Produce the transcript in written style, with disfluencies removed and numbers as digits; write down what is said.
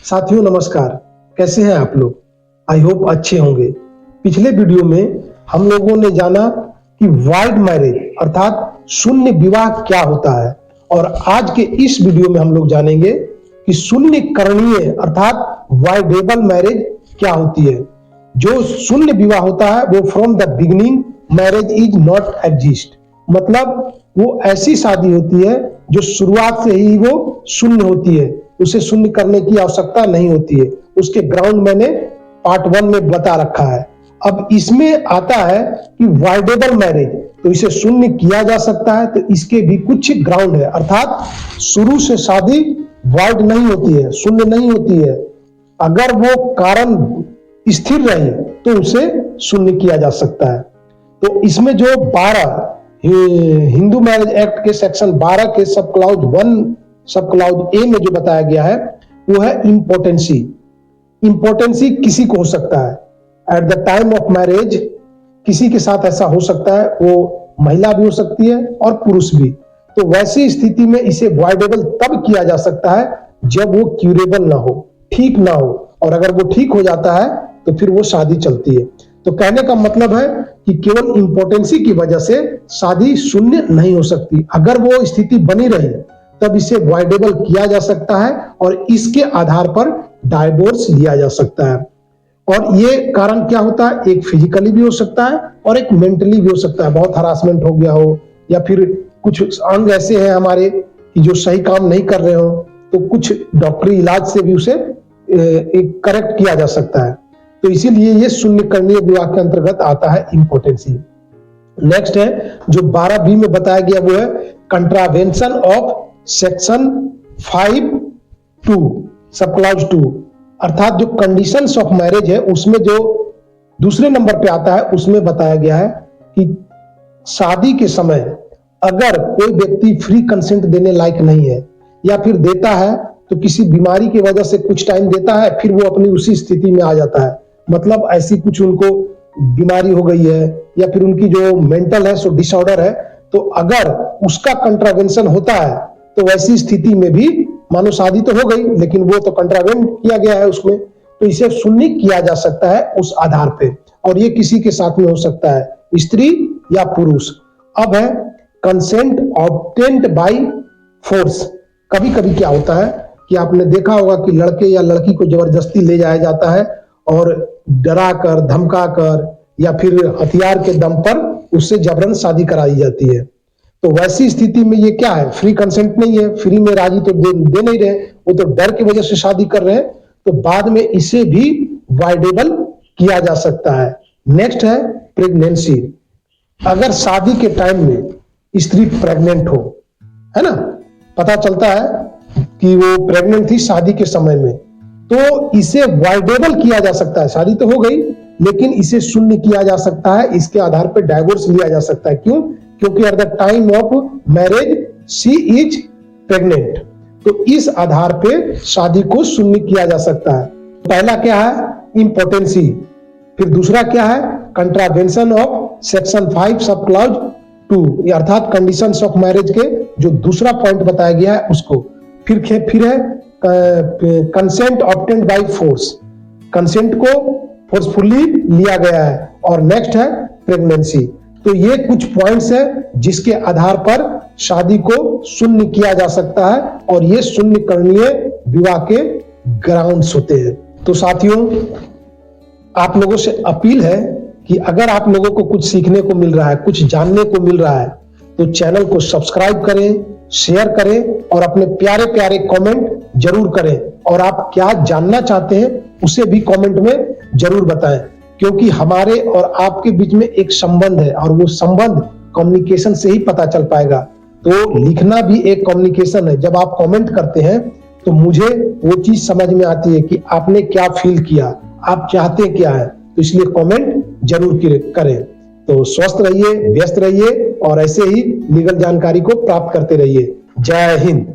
साथियों नमस्कार। कैसे हैं आप लोग? आई होप अच्छे होंगे। पिछले वीडियो में हम लोगों ने जाना कि वाइड मैरिज अर्थात शून्य विवाह क्या होता है, और आज के इस वीडियो में हम लोग जानेंगे कि शून्य करणीय अर्थात वाइडेबल मैरिज क्या होती है। जो शून्य विवाह होता है वो from the beginning marriage is not exist, मतलब वो ऐसी शादी होती है जो शुरुआत से ही वो शून्य होती है, उसे शून्य करने की आवश्यकता नहीं होती है। उसके ग्राउंड मैंने पार्ट 1 में बता रखा है। अब इसमें आता है कि वाइडेबल मैरिज, तो इसे शून्य किया जा सकता है, तो इसके भी कुछ ग्राउंड है, अर्थात शुरू से शादी वाइड नहीं होती है, शून्य नहीं होती है। अगर वो कारण स्थिर रही तो उसे शून्य किया जा सकता है। तो इसमें जो 12 हिंदू मैरिज एक्ट के सेक्शन 12 के सब क्लाउज 1 सब क्लाउज ए में जो बताया गया है वो है इम्पोर्टेंसी। इम्पोर्टेंसी किसी को हो सकता है at the time of marriage, किसी के साथ ऐसा हो सकता है, वो महिला भी हो सकती है और पुरुष भी। तो वैसी स्थिति में इसे वाइडेबल तब किया जा सकता है जब वो क्यूरेबल ना हो, ठीक ना हो, और अगर वो ठीक हो जाता है तो फिर वो शादी चलती है। तो कहने का मतलब है कि केवल इम्पोर्टेंसी की वजह से शादी शून्य नहीं हो सकती। अगर वो स्थिति बनी रही तब इसे वाइडेबल किया जा सकता है और इसके आधार पर डाइवोर्स लिया जा सकता है। और ये कारण क्या होता है? एक फिजिकली भी हो सकता है और एक मेंटली भी हो सकता है। बहुत हरासमेंट हो गया हो, या फिर कुछ अंग ऐसे हैं हमारे कि जो सही काम नहीं कर रहे हो, तो कुछ डॉक्टरी इलाज से भी उसे एक करेक्ट किया जा सकता है। तो इसीलिए ये शून्य करणीय विवाह के अंतर्गत आता है इम्पोर्टेंसी। नेक्स्ट है जो 12B में बताया गया वो है कंट्रावेंशन ऑफ सेक्शन 5(2) सब क्लाउज 2, अर्थात जो कंडीशंस ऑफ मैरिज है उसमें जो दूसरे नंबर पे आता है उसमें बताया गया है कि शादी के समय अगर कोई व्यक्ति फ्री कंसेंट देने लायक नहीं है, या फिर देता है तो किसी बीमारी की वजह से कुछ टाइम देता है, फिर वो अपनी उसी स्थिति में आ जाता है, मतलब ऐसी कुछ उनको बीमारी हो गई है या फिर उनकी जो मेंटल है सो डिसऑर्डर है, तो अगर उसका कंट्रावेंशन होता है तो वैसी स्थिति में भी मानो शादी तो हो गई लेकिन वो तो कंट्रावेंट किया गया है उसमें, तो इसे शून्य किया जा सकता है उस आधार पे। और ये किसी के साथ में हो सकता है, स्त्री या पुरुष। अब है कंसेंट ऑब्टेन्ड बाय फोर्स। कभी कभी क्या होता है कि आपने देखा होगा कि लड़के या लड़की को जबरदस्ती ले जाया जाता है और डरा कर, धमका कर या फिर हथियार के दम पर उससे जबरन शादी कराई जाती है। तो वैसी स्थिति में ये क्या है? फ्री कंसेंट नहीं है, फ्री में राजी तो दे नहीं रहे, वो तो डर की वजह से शादी कर रहे हैं, तो बाद में इसे भी वाइडेबल किया जा सकता है। नेक्स्ट है प्रेगनेंसी। अगर शादी के टाइम में स्त्री प्रेग्नेंट हो, है ना, पता चलता है कि वो प्रेग्नेंट थी शादी के समय में, तो इसे वाइडेबल किया जा सकता है। शादी तो हो गई लेकिन इसे शून्य किया जा सकता है, इसके आधार पर डाइवोर्स लिया जा सकता है। क्यों? क्योंकि at the time of marriage she is pregnant, तो इस आधार पे शादी को शून्य किया जा सकता है। पहला क्या है? इम्पोर्टेंसी। फिर दूसरा क्या है? कंट्रावेंशन ऑफ सेक्शन 5 सब क्लाउज 2, अर्थात कंडीशंस ऑफ मैरिज के जो दूसरा पॉइंट बताया गया है उसको। फिर है consent obtained by force, consent को फोर्सफुली लिया गया है। और नेक्स्ट है प्रेगनेंसी। तो ये कुछ पॉइंट्स है जिसके आधार पर शादी को शून्य किया जा सकता है, और ये शून्य करणीय विवाह के ग्राउंड्स होते हैं। तो साथियों, आप लोगों से अपील है कि अगर आप लोगों को कुछ सीखने को मिल रहा है, कुछ जानने को मिल रहा है, तो चैनल को सब्सक्राइब करें, शेयर करें और अपने प्यारे प्यारे कमेंट जरूर करें। और आप क्या जानना चाहते हैं उसे भी कमेंट में जरूर बताएं, क्योंकि हमारे और आपके बीच में एक संबंध है और वो संबंध कम्युनिकेशन से ही पता चल पाएगा। तो लिखना भी एक कम्युनिकेशन है। जब आप कमेंट करते हैं तो मुझे वो चीज समझ में आती है कि आपने क्या फील किया, आप चाहते क्या है। तो इसलिए कमेंट जरूर करें। तो स्वस्थ रहिए, व्यस्त रहिए और ऐसे ही लीगल जानकारी को प्राप्त करते रहिए। जय हिंद।